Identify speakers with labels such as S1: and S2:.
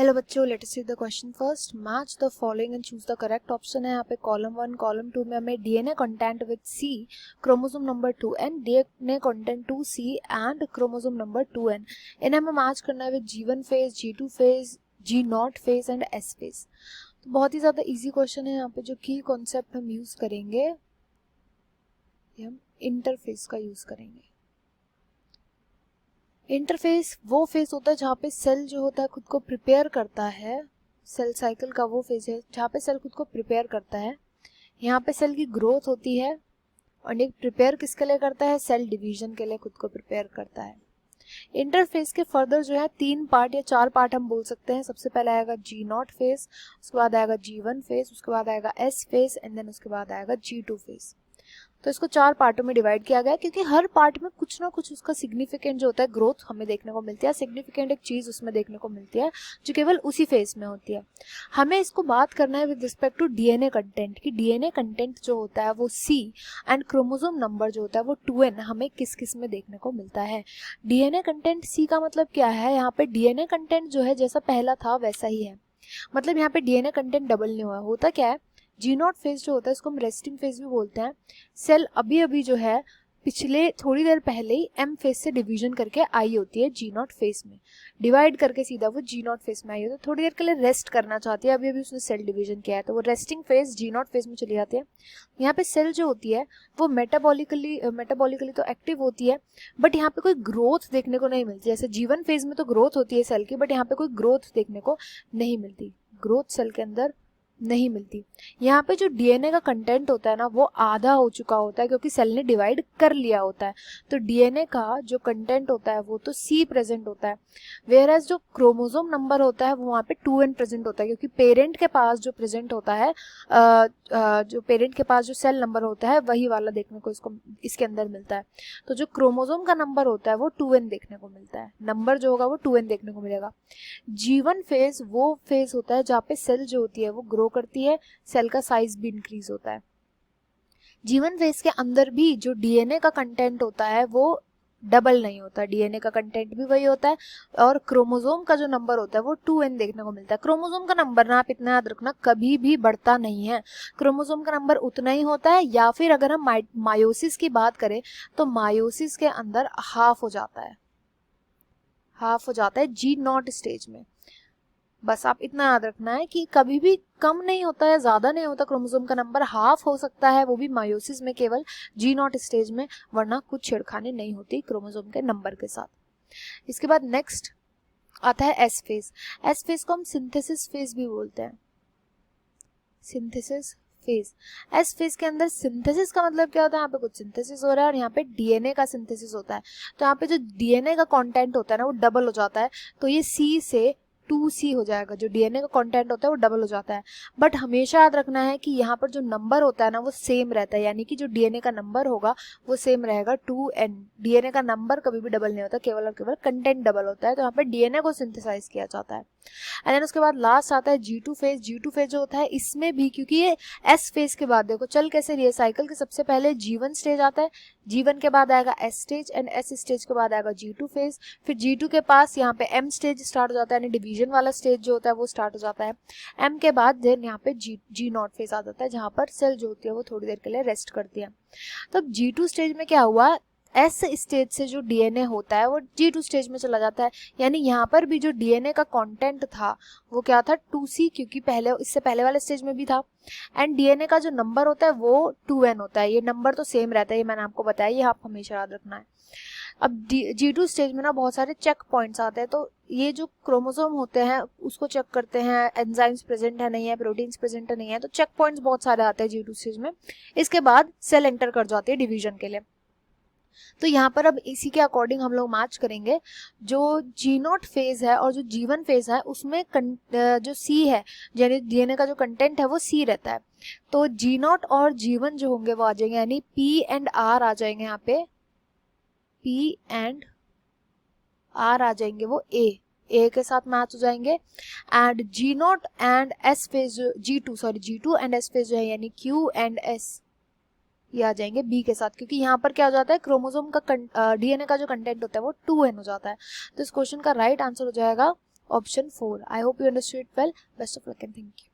S1: Hello बच्चों, let us see the question first. Match the following and choose the correct option है यहाँ पे. Column 1 column 2 में हमें DNA content with C, chromosome number 2 and DNA content 2C and chromosome number 2N. इन्हें हमें match करना है with G1 phase, G2 phase, G0 phase and S phase. तो बहुत ही ज़्यादा इजी क्वेश्चन है यहाँ पे. जो की कॉन्सेप्ट हम यूज़ करेंगे, हम इंटरफेस का यूज़ करेंगे. इंटरफेस वो फेज होता है जहाँ पे सेल जो होता है खुद को प्रिपेयर करता है. सेल साइकिल का वो फेज है जहाँ पे सेल खुद को प्रिपेयर करता है. यहाँ पे सेल की ग्रोथ होती है और एक प्रिपेयर किसके लिए करता है, सेल डिवीजन के लिए खुद को प्रिपेयर करता है. इंटरफेस के फर्दर जो है 3 पार्ट या 4 पार्ट हम बोल सकते हैं. सबसे पहले आएगा G0 फेज, उसके बाद आएगा G1 फेज, उसके बाद आएगा S फेज एंड देन उसके बाद आएगा G2 फेज. तो इसको 4 पार्टों में डिवाइड किया गया है क्योंकि हर पार्ट में कुछ ना कुछ उसका सिग्निफिकेंट जो होता है ग्रोथ हमें देखने को मिलती है. सिग्निफिकेंट एक चीज़ उसमें देखने को मिलती है जो केवल उसी फेज में होती है. हमें इसको बात करना है with respect to DNA content की डीएनए कंटेंट जो होता है वो C एंड क्रोमोसोम नंबर जो होता है वो 2N हमें किस किस में देखने को मिलता है. डीएनए कंटेंट C का मतलब क्या है, यहाँ पे डीएनए कंटेंट जो है जैसा पहला था वैसा ही है. मतलब यहाँ पे डीएनए कंटेंट डबल नहीं हुआ. होता क्या है, G0 फेज जो होता है इसको हम रेस्टिंग फेज भी बोलते हैं. सेल अभी अभी जो है पिछले थोड़ी देर पहले ही M फेज से डिवीजन करके आई होती है G0 फेज में. डिवाइड करके सीधा वो G0 फेज में आई होती है. थोड़ी देर के लिए रेस्ट करना चाहती है, अभी अभी उसने सेल डिवीजन किया है तो वो रेस्टिंग फेज G0 फेज में चली जाती है. यहाँ पे सेल जो होती है वो मेटाबॉलिकली तो एक्टिव होती है बट यहाँ पे कोई ग्रोथ देखने को नहीं मिलती. जैसे G1 फेज में तो ग्रोथ होती है सेल की, बट यहाँ पे कोई ग्रोथ देखने को नहीं मिलती. ग्रोथ सेल के अंदर नहीं मिलती. यहाँ पे जो डीएनए का कंटेंट होता है ना वो आधा हो चुका होता है क्योंकि सेल ने डिवाइड कर लिया होता है. तो डीएनए का जो कंटेंट होता है वो तो C प्रेजेंट होता है, वेयर एज जो क्रोमोसोम नंबर होता है वो वहाँ पे 2N प्रेजेंट होता है क्योंकि पेरेंट के पास जो प्रेजेंट होता है जो पेरेंट के पास जो सेल नंबर होता है वही वाला देखने को इसके अंदर मिलता है. तो जो क्रोमोसोम का नंबर होता है वो 2N देखने को मिलता है. नंबर जो होगा वो 2N देखने को मिलेगा. G1 फेज वो फेज होता है जहाँ पे सेल जो होती है वो ग्रो करती है, सेल का साइज भी इंक्रीज होता है. G1 फेज के अंदर भी जो डीएनए का कंटेंट होता है वो डबल नहीं होता. डीएनए का कंटेंट भी वही होता है और क्रोमोसोम का जो नंबर होता है वो 2N देखने को मिलता है. क्रोमोसोम का नंबर ना आप इतना याद रखना कभी भी बढ़ता नहीं है. क्रोमोसोम का नंबर उतना ही होता है, या फिर अगर हम मायोसिस की बात करें तो मायोसिस के अंदर हाफ हो जाता है G0 स्टेज में. बस आप इतना याद रखना है कि कभी भी कम नहीं होता है, ज़्यादा नहीं होता. क्रोमोसोम का नंबर हाफ हो सकता है, वो भी मायोसिस में केवल G0 स्टेज में, वरना कुछ छेड़खानी नहीं होती क्रोमोसोम के नंबर के साथ. इसके बाद नेक्स्ट आता है S फेज. S फेज को हम सिंथेसिस फेज भी बोलते हैं. Synthesis phase. S फेज के अंदर सिंथेसिस का मतलब क्या होता है, यहाँ पे कुछ सिंथेसिस हो रहा है और यहाँ पे डीएनए का सिंथेसिस होता है. तो यहाँ पे जो डीएनए का कंटेंट होता है ना वो डबल हो जाता है. तो ये C से 2C हो जाएगा. जो डीएनए का कंटेंट होता है वो डबल हो जाता है. बट हमेशा याद रखना है कि यहाँ पर जो नंबर होता है ना वो सेम रहता है, यानी कि जो डीएनए का नंबर होगा वो सेम रहेगा 2N. डीएनए का नंबर कभी भी डबल नहीं होता, केवल और केवल कंटेंट डबल होता है. तो यहाँ पर डीएनए को सिंथेसाइज किया जाता है. एंड देन उसके बाद लास्ट आता है G2 फेज. G2 फेज जो होता है इसमें भी, क्योंकि ये S फेज के बाद देखो चल कैसे रही है साइकिल के, सबसे पहले G1 स्टेज आता है, G1 के बाद आएगा S stage and S stage के बाद आएगा G2 फेज. फिर G2 के पास यहाँ पे M स्टेज स्टार्ट हो जाता है, यानी डिवीजन वाला स्टेज जो होता है वो स्टार्ट हो जाता है. M के बाद देन यहाँ पे G0 फेज आ जाता है जहाँ पर सेल जो होती है वो थोड़ी देर के लिए रेस्ट करती है. तो G2 स्टेज में क्या हुआ, S स्टेज से जो डीएनए होता है वो G2 स्टेज में चला जाता है. यानी यहाँ पर भी जो डीएनए का कंटेंट था वो क्या था, 2C, क्योंकि इससे पहले वाले स्टेज में भी था. एंड डीएनए का जो नंबर होता है वो 2N होता है. ये नंबर तो सेम रहता है, ये मैंने आपको बताया, ये आप हमेशा याद रखना है. अब G2 स्टेज में ना बहुत सारे चेक पॉइंट्स आते हैं. तो ये जो क्रोमोसोम होते हैं उसको चेक करते हैं, एंजाइम्स प्रेजेंट है नहीं है, प्रोटीन्स प्रेजेंट है नहीं है. तो चेक पॉइंट्स बहुत सारे आते हैं G2 स्टेज में. इसके बाद सेल एंटर कर जाती है डिवीजन के लिए. तो यहाँ पर अब इसी के अकॉर्डिंग हम लोग मैच करेंगे. जो G0 फेज है और जो G1 फेज है उसमें जो C है, यानी डीएनए का जो कंटेंट है वो C रहता है. तो G0 और G1 जो होंगे वो आ जाएंगे, यानी P एंड R आ जाएंगे. यहाँ पे P एंड R आ जाएंगे, वो A के साथ मैच हो जाएंगे. And G0 and S phase, G2 and S phase जो है यानी Q एंड S ये आ जाएंगे B के साथ, क्योंकि यहाँ पर क्या हो जाता है, क्रोमोसोम का डीएनए का जो कंटेंट होता है वो 2N हो जाता है. तो इस क्वेश्चन का राइट आंसर हो जाएगा option 4. I hope you understood it well. Best of luck and thank you.